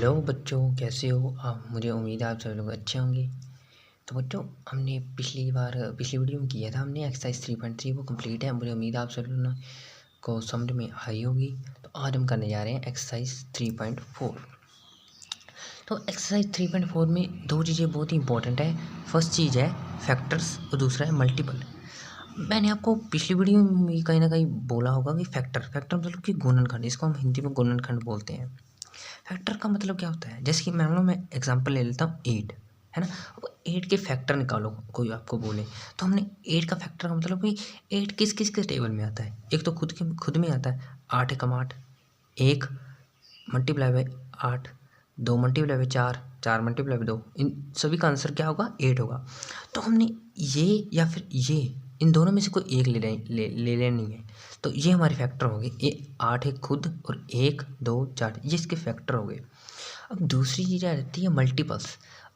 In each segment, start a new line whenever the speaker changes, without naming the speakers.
Hello बच्चों, कैसे हो आप? मुझे उम्मीद है आप सभी लोग अच्छे होंगे। तो बच्चों, हमने पिछली वीडियो में किया था, हमने एक्सरसाइज 3.3 वो कंप्लीट है। मुझे उम्मीद है आप सभी लोगों को समझ में आई होगी। तो आज हम करने जा रहे हैं एक्सरसाइज 3.4। तो एक्सरसाइज 3.4 में दो चीज़ें बहुत ही इंपॉर्टेंट है। फर्स्ट चीज़ है फैक्टर्स और दूसरा है मल्टीपल। मैंने आपको पिछली वीडियो में कहीं ना कहीं बोला होगा कि फैक्टर मतलब कि गुणनखंड, इसको हम हिंदी में गुणनखंड बोलते हैं। फैक्टर का मतलब क्या होता है? जैसे कि मान लो मैं एग्जांपल ले लेता हूँ 8, है ना। अब 8 के फैक्टर निकालो, कोई आपको बोले तो हमने 8 का फैक्टर का मतलब कि 8 किस किस के टेबल में आता है। एक तो खुद में आता है 8 एकम 8, 1 multiply by 8, 2 multiply by 4, 4 multiply by 2, इन सभी का आंसर क्या होगा? 8 होगा। तो हमने ये या फिर ये इन दोनों में से कोई एक ले लेनी है। तो ये हमारे फैक्टर हो गए। ये 8 है खुद और 1 2 4, ये इसके फैक्टर हो गए। अब दूसरी चीज़ आ जाती है मल्टीपल्स।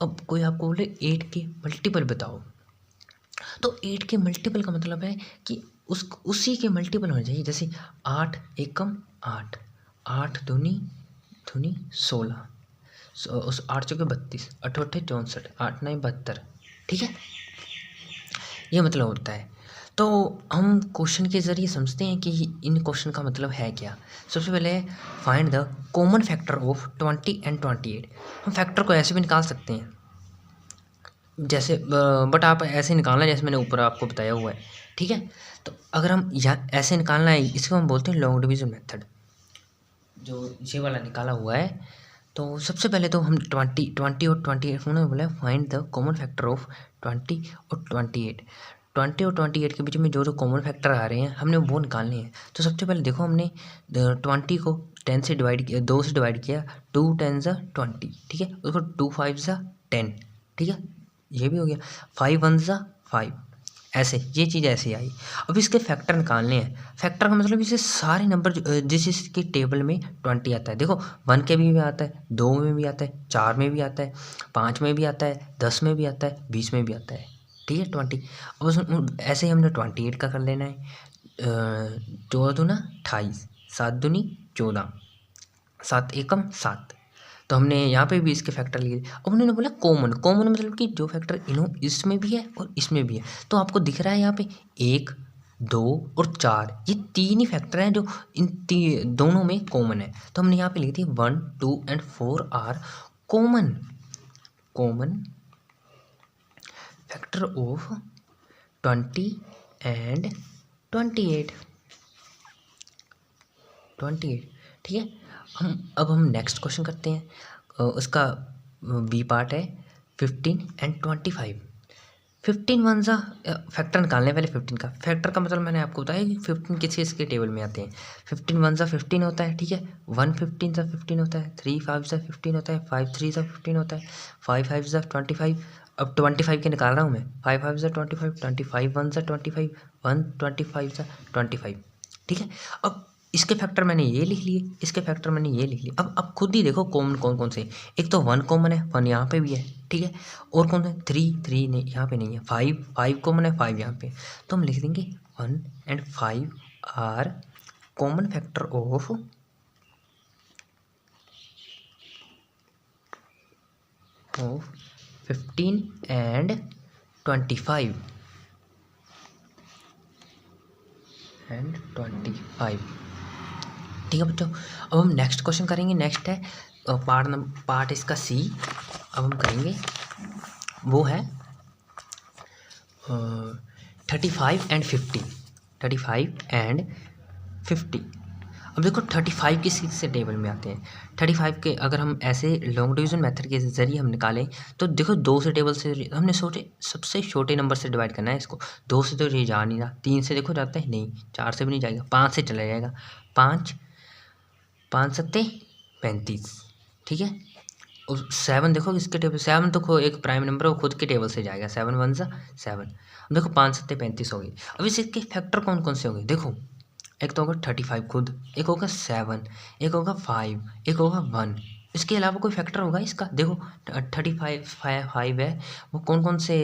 अब कोई आपको बोले 8 के मल्टीपल बताओ, तो 8 के मल्टीपल का मतलब है कि उसी के मल्टीपल होने चाहिए। जैसे 8 एकम 8, 8 दूनी दूनी 16, उस 8 चौके 32, 8 अट्ठे 64, 8 9 72, ठीक है। ये मतलब होता है। तो हम क्वेश्चन के ज़रिए समझते हैं कि इन क्वेश्चन का मतलब है क्या। सबसे पहले find the common factor of 20 and 28। हम फैक्टर को ऐसे भी निकाल सकते हैं जैसे, बट आप ऐसे निकालना जैसे मैंने ऊपर आपको बताया हुआ है, ठीक है। तो अगर हम यहाँ ऐसे निकालना है, इसको हम बोलते हैं लॉन्ग डिवीजन मेथड, जो ये वाला निकाला हुआ है। तो सबसे पहले तो हम 20 और 28 उन्होंने बोला है find the common factor of 20 और 28। 20 और 28 के बीच में जो जो कॉमन फैक्टर आ रहे हैं हमने वो निकालने हैं। तो सबसे पहले देखो, हमने 20 को 10 से डिवाइड किया, 2 से डिवाइड किया, 2 10 ज़ा 20, ठीक है। उसको 2 5 ज़ा 10, ठीक है, ये भी हो गया। 5 1 ज़ा 5, ऐसे ये चीज़ ऐसे आई। अब इसके फैक्टर निकालने हैं। फैक्टर का मतलब इसे सारे नंबर जिस जिसके टेबल में 20 आता है, देखो 1 के भी आता है, 2 में भी आता है, 4 में भी आता है, 5 में भी आता है, 10 में भी आता है, 20 में भी आता है, ठीक है 20। अब ऐसे ही हमने 28 का कर लेना है। 14 दूना 28, 7 दूनी 14, 7 एकम 7। तो हमने यहाँ पे भी इसके फैक्टर लिए। अब उन्होंने बोला कॉमन, कॉमन मतलब कि जो फैक्टर इसमें भी है और इसमें भी है। तो आपको दिख रहा है यहाँ पे 1 2 और 4, ये तीन ही फैक्टर हैं जो इन दोनों में कॉमन है। तो हमने यहाँ पे लिखी थी 1 2 and 4 are common, common factor of 20 and 28, 28, ठीक है। अब हम नेक्स्ट क्वेश्चन करते हैं। उसका बी पार्ट है 15 एंड 25। 15 वन सा फैक्टर निकालने वाले 15 का फैक्टर का मतलब मैंने आपको बताया कि 15 किस किस के टेबल में आते हैं। 15 वन सा 15 होता है, ठीक है। 1 15 सा 15 होता है, 3 5 सा 15 होता है, 5 3 सा 15 होता है, 5 5 सा 25। अब 25 के निकाल रहा हूँ मैं, 5 5 सा 25, 25 1 सा 25, 1 25 सा 25, ठीक है। अब इसके फैक्टर मैंने ये लिख लिए, इसके फैक्टर मैंने ये लिख लिए। अब खुद ही देखो कॉमन कौन कौन से। एक तो 1 कॉमन है, 1 यहाँ पे भी है, ठीक है। और कौन है? 3 नहीं, यहाँ पे नहीं है। 5 कॉमन है, 5 यहाँ पे। तो हम लिख देंगे 1 and 5 are common factor of 15 and 25 and 25, ठीक है बच्चों। अब हम नेक्स्ट क्वेश्चन करेंगे। नेक्स्ट है पार्ट इसका सी। अब हम करेंगे वो है 35 एंड 50, 35 एंड 50। अब देखो 35 किस किस से टेबल में आते हैं। 35 के अगर हम ऐसे लॉन्ग डिवीजन मेथड के जरिए हम निकालें तो देखो 2 से टेबल से हमने सोचे सबसे छोटे नंबर से डिवाइड करना है इसको। 2 से तो ये जा नहीं रहा, 3 से देखो जाता है नहीं, 4 से भी नहीं जाएगा, 5 से चला जाएगा। 5 5 सत्ते 35, ठीक है। और 7 देखो किसके टेबल, 7 तो एक प्राइम नंबर है, वो खुद के टेबल से जाएगा। 7 1 सा 7, देखो 5 सत्ते 35 हो गई। अब इसके फैक्टर कौन कौन से होंगे देखो, एक तो होगा 35 खुद, एक होगा 7, एक होगा 5, एक होगा 1। इसके अलावा कोई फैक्टर होगा इसका? देखो 35 5 है, वो कौन कौन से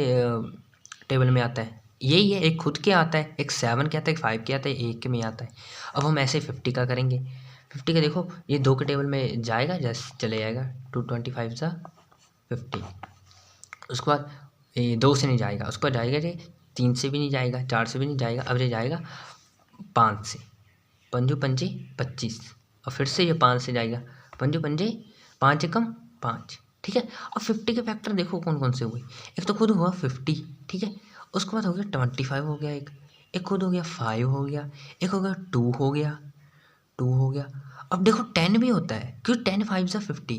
टेबल में आता है? यही है, एक खुद के आता है, एक 7 के आता है, एक 5 के आता है, एक के में आता है। अब हम ऐसे 50 का करेंगे। 50 का देखो ये 2 के टेबल में जाएगा, जैसे चले जाएगा 225 सा 50। उसके बाद ये 2 से नहीं जाएगा, उसके बाद जाएगा ये 3 से भी नहीं जाएगा, 4 से भी नहीं जाएगा, अब ये जाएगा 5 से, पंजू पंजे 25, और फिर से ये 5 से जाएगा, पंजू पंजे 5 एकम 5, ठीक है। अब 50 के फैक्टर देखो कौन कौन से हुए, एक तो खुद हुआ 50, ठीक है। उसके बाद हो गया 25 हो गया, एक खुद हो गया 5 हो गया, एक हो गया 2 हो गया, 2 हो गया। अब देखो 10 भी होता है, क्यों 10 5 से 50,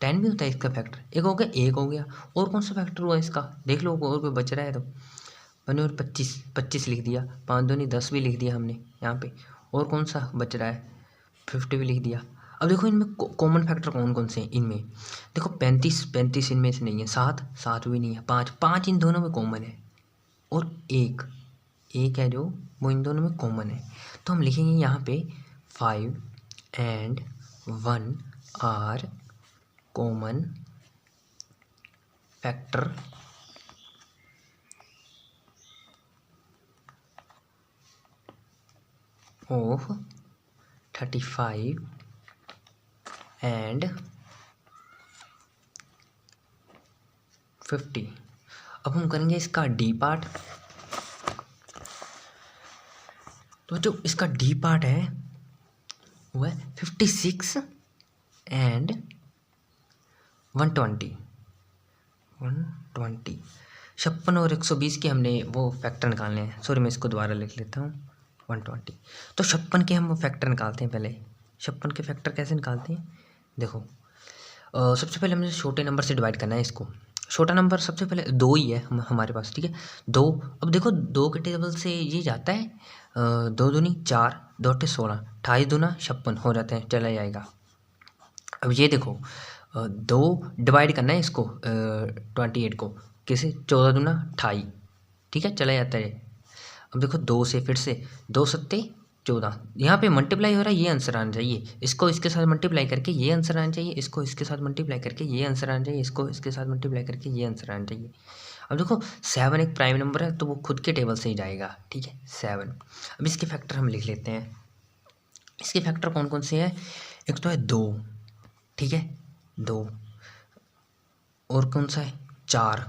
10 भी होता है इसका फैक्टर, एक हो गया, एक हो गया। और कौन सा फैक्टर हुआ इसका देख लो, और कोई बच रहा है तो मैंने, और 25 लिख दिया, 5 दूनी 10 भी लिख दिया हमने यहाँ पे, और कौन सा बच रहा है 50 भी लिख दिया। अब देखो इनमें कॉमन फैक्टर कौन कौन से हैं इनमें, देखो 35 इनमें से नहीं है, 7 भी नहीं है, 5 इन दोनों में कॉमन है, और एक है जो वो इन दोनों में कॉमन है। तो हम लिखेंगे यहाँ पे 5 and 1 are common factor of 35 and 50। अब हम करेंगे इसका डी पार्ट। तो जो इसका डी पार्ट है वो है 56 and 120। 56 और 120 के हमने वो फैक्टर निकालने हैं। सॉरी मैं इसको दोबारा लिख लेता हूँ 120। तो 56 के हम वो फैक्टर निकालते हैं। पहले 56 के फैक्टर कैसे निकालते हैं, देखो सबसे पहले हमें छोटे नंबर से डिवाइड करना है इसको। छोटा नंबर सबसे पहले 2 ही है हमारे पास, ठीक है 2। अब देखो 2 के टेबल से ये जाता है 2 दूनी 4, 2 अट्ठे 16, 28 दूना 56 हो जाते हैं, चला जाएगा। अब ये देखो 2 डिवाइड करना है इसको 28 को, कैसे 14 दूना 28, ठीक है चला जाता है। अब देखो 2 से फिर से 2 सत्ते 14, यहाँ पे मल्टीप्लाई हो रहा है, ये आंसर आना चाहिए, इसको इसके साथ मल्टीप्लाई करके ये आंसर आना चाहिए, इसको इसके साथ मल्टीप्लाई करके ये आंसर आना चाहिए, इसको इसके साथ मल्टीप्लाई करके ये आंसर आना चाहिए। अब देखो 7 एक प्राइम नंबर है तो वो खुद के टेबल से ही जाएगा, ठीक है 7। अब इसके फैक्टर हम लिख लेते हैं। इसके फैक्टर कौन कौन से हैं, एक तो है 2, ठीक है 2, और कौन सा है 4,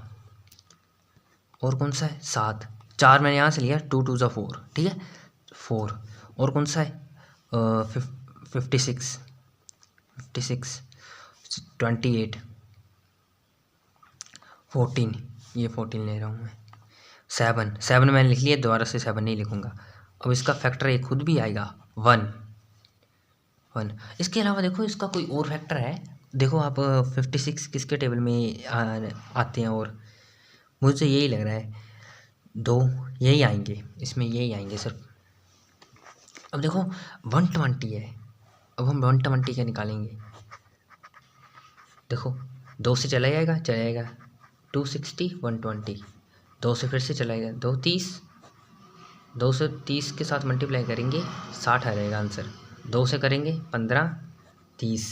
और कौन सा है 7, 4 मैंने यहाँ से लिया 2 2 ज़ा 4, ठीक है 4, और कौन सा है 56 28 14, ये 14 ले रहा हूँ मैं। 7 मैंने लिख लिया, दोबारा से 7 नहीं लिखूँगा। अब इसका फैक्टर एक खुद भी आएगा 1। इसके अलावा देखो इसका कोई और फैक्टर है, देखो आप 56 किसके टेबल में आते हैं, और मुझे यही लग रहा है 2 यही आएंगे, इसमें यही आएंगे सर। अब देखो 120 है, अब हम 120 का निकालेंगे। देखो 2 से चला जाएगा 260 120, 2 से फिर से चला जाएगा 230, 2 से 30 के साथ मल्टीप्लाई करेंगे 60 आ जाएगा आंसर, 2 से करेंगे 15 30,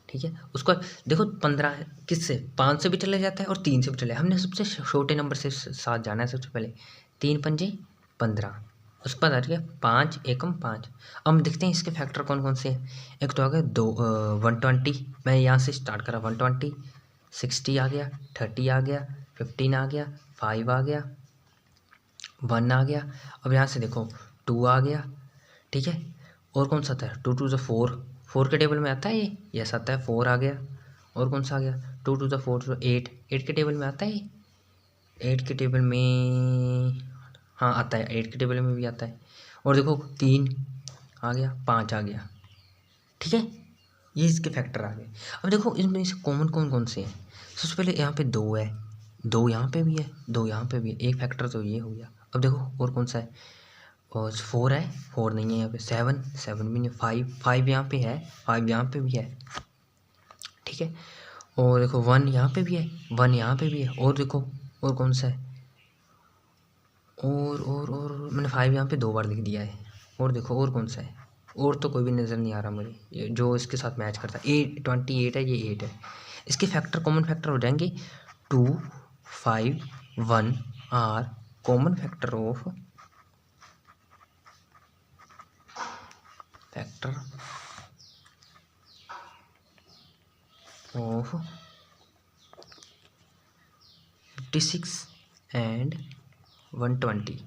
ठीक है। उसको देखो 15 किससे 5 से भी चला जाता है और 3 से भी चला, हमने सबसे छोटे नंबर से साथ जाना है सबसे पहले। 3 पंजे 15, उसके बाद आ गया 5 एकम 5। अब हम देखते हैं इसके फैक्टर कौन कौन से हैं। एक तो आ गया 120, मैं यहाँ से स्टार्ट करा 120, 60 आ गया, 30 आ गया, 15 आ गया, 5 आ गया, 1 आ गया। अब यहाँ से देखो 2 आ गया, ठीक है, और कौन सा था 2 2 ज़ा 4, 4 के टेबल में आता है ये, यस आता है, 4 आ गया, और कौन सा आ गया 2 2 ज़ा 4 8, 8 के टेबल में आता है ये, 8 के टेबल में हाँ आता है, 8 के टेबल में भी आता है। और देखो 3 आ गया, 5 आ गया, ठीक है, ये इसके फैक्टर आ गए। अब देखो इनमें से कॉमन कौन कौन से हैं। सबसे पहले यहाँ पे 2 है, 2 यहाँ पे भी है, 2 यहाँ पे भी है, एक फैक्टर तो ये हो गया। अब देखो और कौन सा है, और 4 है, 4 नहीं है यहाँ पे, 7 भी नहीं, 5 यहाँ पे है, 5 यहाँ पे भी है, ठीक है। और देखो 1 यहाँ पे भी है, 1 यहाँ पे भी है, और देखो और कौन सा है, और मैंने 5 यहाँ पे 2 बार लिख दिया है। और देखो और कौन सा है, और तो कोई भी नज़र नहीं आ रहा मुझे जो इसके साथ मैच करता है। 28 है, ये 8 है। इसके फैक्टर कॉमन फैक्टर हो जाएंगे 2 5 1 are common factor of of 56 and 120।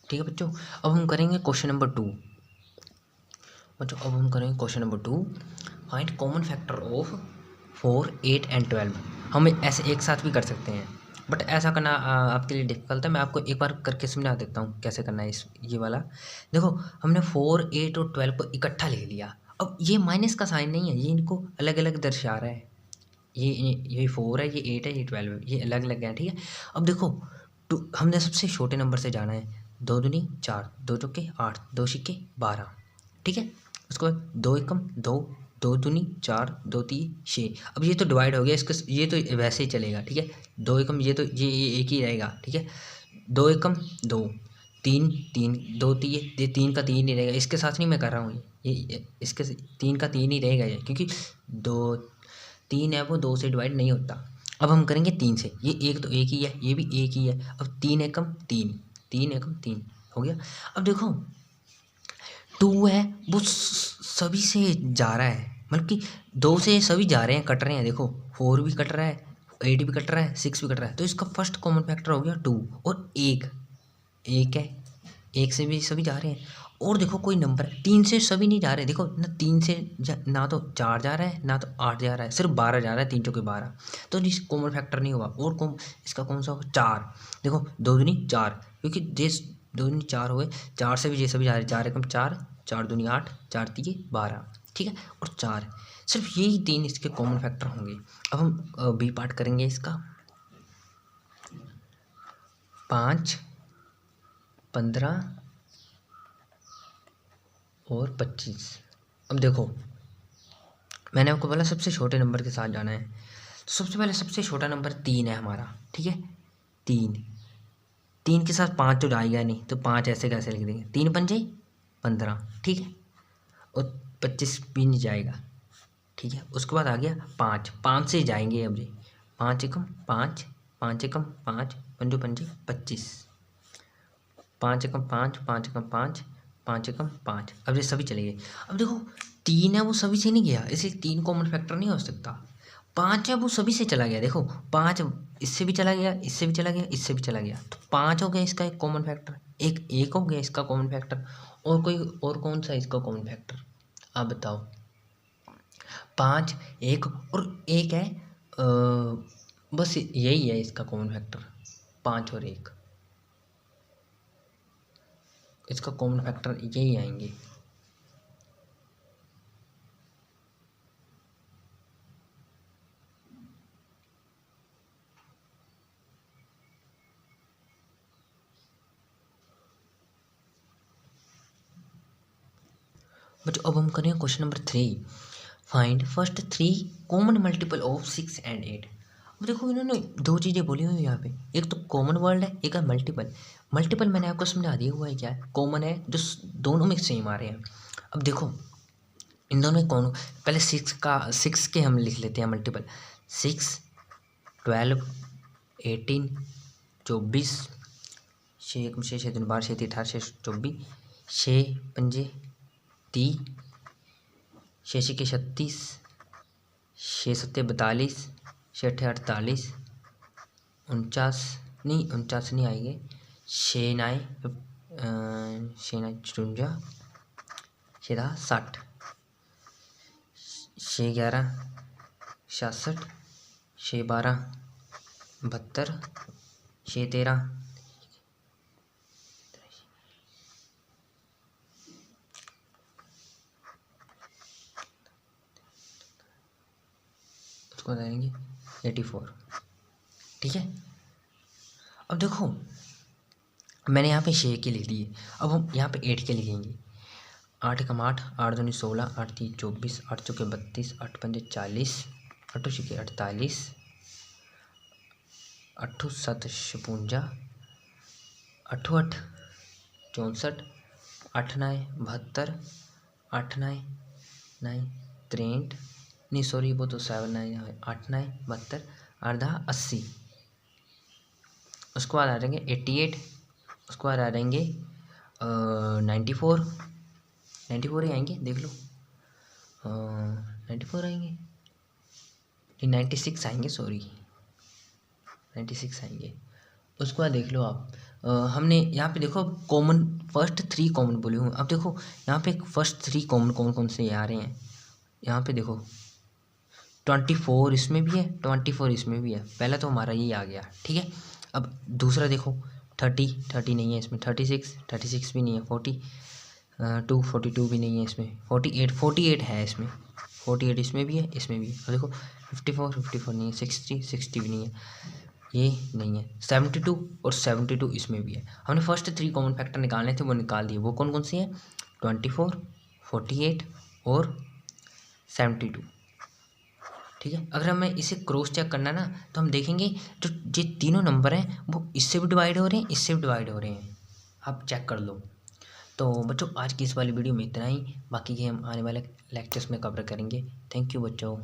ठीक है बच्चों, अब हम करेंगे क्वेश्चन नंबर 2। बच्चों अब हम करेंगे question number 2, find common factor of 4, 8 and 12। हम ऐसे एक साथ भी कर सकते हैं, बट ऐसा करना आपके लिए डिफिकल्ट है। मैं आपको एक बार करके समझा देता हूँ कैसे करना है। इस ये वाला देखो, हमने 4, 8 और 12 को इकट्ठा लिख लिया। अब ये माइनस का साइन नहीं है, ये इनको अलग अलग दर्शा रहा है। ये 4 है, ये 8 है, ये 12 है, ये अलग अलग है। ठीक है, अब देखो हमने सबसे छोटे नंबर से जाना है। 2 दूनी 4, 2 चौके 8, 2 छिक्के 12। ठीक है, उसके बाद 2 एकम 2, 2 दूनी 4, 2 तीन 6। अब ये तो डिवाइड हो गया, इसका ये तो वैसे ही चलेगा। ठीक है, 2 एकम ये तो ये एक ही रहेगा। ठीक है, 2 एकम 2, 3 3, 2 तीन, ये 3 का 3 ही रहेगा। इसके साथ नहीं मैं कर रहा हूँ, ये इसके 3 का 3 ही रहेगा ये, क्योंकि 2 3 है वो 2 से डिवाइड नहीं होता। अब हम करेंगे 3 से, ये एक तो एक ही है, ये भी एक ही है। अब 3 एकम 3, 3 एकम 3 हो गया। अब देखो 2 है वो सभी से जा रहा है, मतलब कि 2 से सभी जा रहे हैं, कट रहे हैं। देखो 4 भी कट रहा है, 8 भी कट रहा है, 6 भी कट रहा है। तो इसका फर्स्ट कॉमन फैक्टर हो गया 2। और एक है, एक से भी सभी जा रहे हैं। और देखो कोई नंबर है, 3 से सभी नहीं जा रहे। देखो ना 3 से ना तो 4 जा रहा है, ना तो 8 जा रहा है, सिर्फ 12 जा रहा है, 3 चौके 12। तो इस कॉमन फैक्टर नहीं हुआ। और इसका कौन सा होगा? 4। देखो 2 दूनी 4, क्योंकि जिस 2 दूनी 4 हुए, 4 से भी ये सभी जा रहे हैं। 4 एकम 4, 4 दूनी 8, 4 तीन 12। ठीक है, और 4, सिर्फ यही 3 इसके कॉमन फैक्टर होंगे। अब हम बी पार्ट करेंगे इसका। 5, 15 और 25। अब देखो मैंने आपको बोला सबसे छोटे नंबर के साथ जाना है। तो सबसे पहले सबसे छोटा नंबर 3 है हमारा। ठीक है, 3 के साथ 5 तो जाएगा नहीं, तो 5 ऐसे कैसे लिख देंगे? 3 पंजे 15। ठीक है, और 25 भी नहीं जाएगा। ठीक है, उसके बाद आ गया 5, 5 से जाएंगे अब जी। 5 एकम 5, 5 एकम 5, पंजो पंजे 25। 5 एकम 5, 5 एकम 5, 5 एकम 5। अब ये सभी चले गए। अब देखो 3 है वो सभी से नहीं गया, इसलिए 3 कॉमन फैक्टर नहीं हो सकता। 5 है वो सभी से चला गया। देखो 5 इससे भी चला गया, इससे भी चला गया, इससे भी चला गया। तो 5 हो गया इसका एक कॉमन फैक्टर। एक हो गया इसका कॉमन फैक्टर। और कोई और कौन सा इसका कॉमन फैक्टर आप बताओ? 5, 1 और 1 है। बस यही है इसका कॉमन फैक्टर, 5 और 1। इसका कॉमन फैक्टर यही आएंगे। बट अब हम करेंगे question number 3, find first 3 common multiple of 6 and 8। अब देखो इन्होंने 2 चीज़ें बोली हुई है यहाँ पे, एक तो कॉमन वर्ड है, एक है मल्टीपल। मल्टीपल मैंने आपको समझा दिया हुआ है क्या है, कॉमन है जो दोनों में सेम आ रहे हैं। अब देखो इन दोनों में कौन, पहले 6 के हम लिख लेते हैं मल्टीपल। 6, 12, 18, 24, 6 6 6 12 6 18 6 24, 6 पंजे 30, 6 छक्के 36, 6 सत्ते 42, 6 अट्ठे 48, 49 नहीं 49 नहीं आएंगे, 6 नाए 54, 6 दहा 60, 6 11 66, 6 12 72, 6 13 उसको बताएंगे 84। ठीक है, अब देखो मैंने यहाँ पे 6 के लिख दिए, अब हम यहाँ पे 8 के लिखेंगे। 8 एकम 8, 8 दूनी 16, 8 तीन 24, 8 चौके 32, 8 पंजे 40, 8 छिके 48, 8 7 56, 8 8 64, 8 9 72, 8 9 9 63, नहीं सॉरी वो तो 7 9 8 9 72, 8 10 80। उसके बाद आ जाएंगे 88, उसके बाद आ जाएंगे 94 ही आएंगे, देख लो 94 आएंगे। ये 96 आएंगे, सॉरी 96 आएंगे। उसके बाद देख लो आप, हमने यहाँ पे देखो कॉमन फर्स्ट 3 कॉमन बोले हुए। अब देखो यहाँ पे फर्स्ट 3 कॉमन कौन कौन से आ रहे हैं। यहाँ पे देखो 24 इसमें भी है, 24 इसमें भी है। पहला तो हमारा ये आ गया, ठीक है। अब दूसरा देखो 30 नहीं है इसमें, 36 भी नहीं है, 42 भी नहीं है इसमें, 48 है इसमें, 48 इसमें भी है, इसमें भी है। और देखो 54 नहीं है, 60 भी नहीं है, ये नहीं है। 72 और 72 इसमें भी है। हमने फर्स्ट 3 कॉमन फैक्टर निकालने थे, वो निकाल दिए। वो कौन कौन से हैं, 24, 48 और 72, ठीक है। अगर हमें इसे क्रॉस चेक करना ना, तो हम देखेंगे जो ये तीनों नंबर हैं वो इससे भी डिवाइड हो रहे हैं, इससे भी डिवाइड हो रहे हैं। आप चेक कर लो। तो बच्चों आज की इस वाली वीडियो में इतना ही, बाकी के हम आने वाले लेक्चर्स में कवर करेंगे। थैंक यू बच्चों।